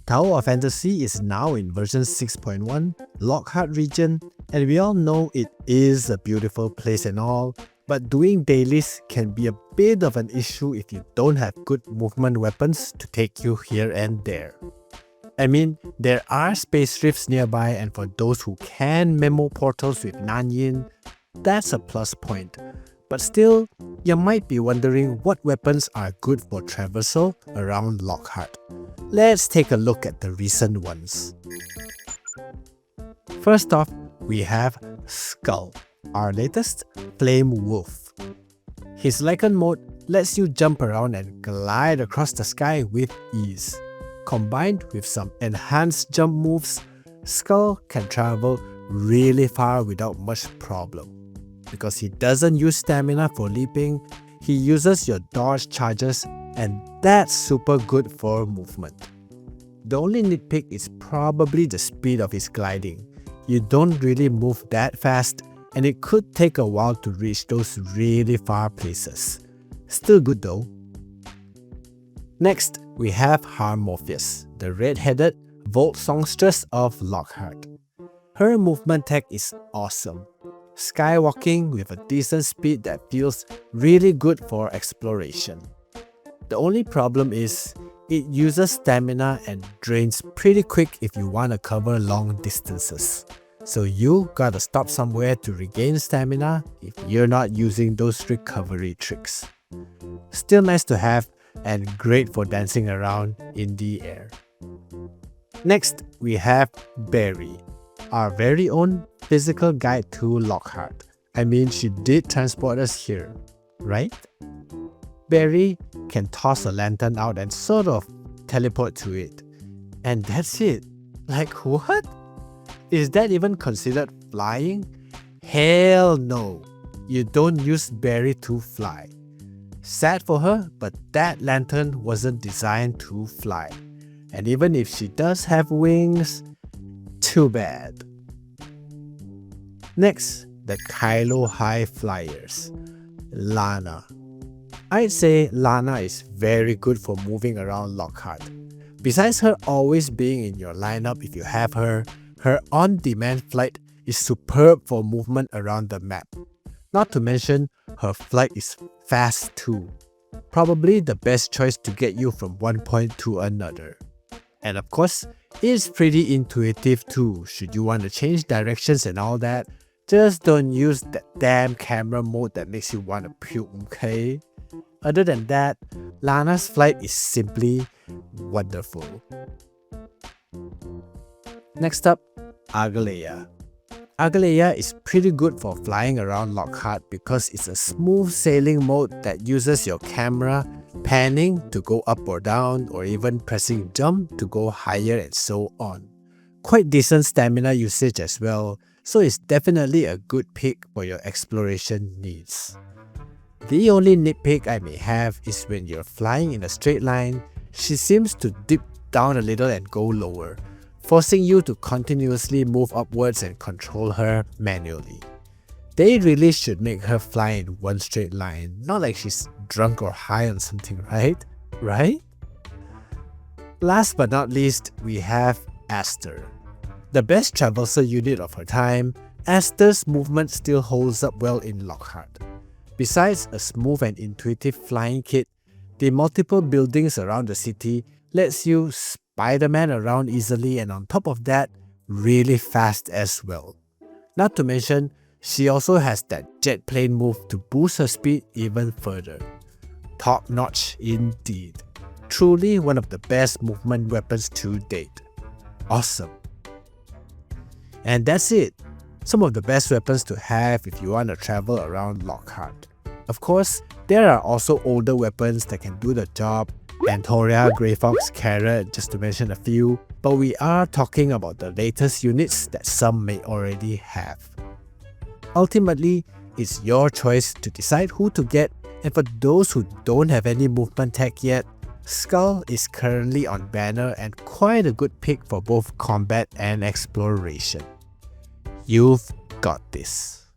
Tower of Fantasy is now in version 6.1, Lockhart region, and we all know it is a beautiful place and all, but doing dailies can be a bit of an issue if you don't have good movement weapons to take you here and there. I mean, there are space rifts nearby, and for those who can memo portals with Nanyin, that's a plus point. But still, you might be wondering what weapons are good for traversal around Lockhart. Let's take a look at the recent ones. First off, we have Skull, our latest Flame Wolf. His Lycan mode lets you jump around and glide across the sky with ease. Combined with some enhanced jump moves, Skull can travel really far without much problem. Because he doesn't use stamina for leaping, he uses your dodge charges, and that's super good for movement. The only nitpick is probably the speed of his gliding. You don't really move that fast, and it could take a while to reach those really far places. Still good though. Next, we have Harmorpheus, the red-headed Volt songstress of Lockhart. Her movement tech is awesome. Skywalking with a decent speed that feels really good for exploration. The only problem is, it uses stamina and drains pretty quick if you want to cover long distances. So you gotta stop somewhere to regain stamina if you're not using those recovery tricks. Still nice to have and great for dancing around in the air. Next, we have Barry, our very own physical guide to Lockhart. I mean, she did transport us here, right? Barry can toss a lantern out and sort of teleport to it. And that's it. Like what? Is that even considered flying? Hell no. You don't use Barry to fly. Sad for her, but that lantern wasn't designed to fly. And even if she does have wings, too bad. Next, the Kylo High Flyers, Lana. I'd say Lana is very good for moving around Lockhart. Besides her always being in your lineup if you have her, her on-demand flight is superb for movement around the map. Not to mention, her flight is fast too. Probably the best choice to get you from one point to another. And of course, it's pretty intuitive too. Should you want to change directions and all that, just don't use that damn camera mode that makes you want to puke, okay? Other than that, Lana's flight is simply wonderful. Next up, Agaleia. Agaleia is pretty good for flying around Lockhart because it's a smooth sailing mode that uses your camera panning to go up or down, or even pressing jump to go higher and so on. Quite decent stamina usage as well, so it's definitely a good pick for your exploration needs. The only nitpick I may have is when you're flying in a straight line, she seems to dip down a little and go lower, forcing you to continuously move upwards and control her manually. They really should make her fly in one straight line, not like she's drunk or high on something, right? Right? Last but not least, we have Aster. The best traversal unit of her time, Aster's movement still holds up well in Lockhart. Besides a smooth and intuitive flying kit, the multiple buildings around the city lets you Spider-Man around easily, and on top of that, really fast as well. Not to mention, she also has that jet plane move to boost her speed even further. Top notch indeed. Truly one of the best movement weapons to date. Awesome. And that's it. Some of the best weapons to have if you want to travel around Lockhart. Of course, there are also older weapons that can do the job, Antoria, Grey Fox, Carrot, just to mention a few, but we are talking about the latest units that some may already have. Ultimately, it's your choice to decide who to get, and for those who don't have any movement tech yet, Skull is currently on banner and quite a good pick for both combat and exploration. You've got this.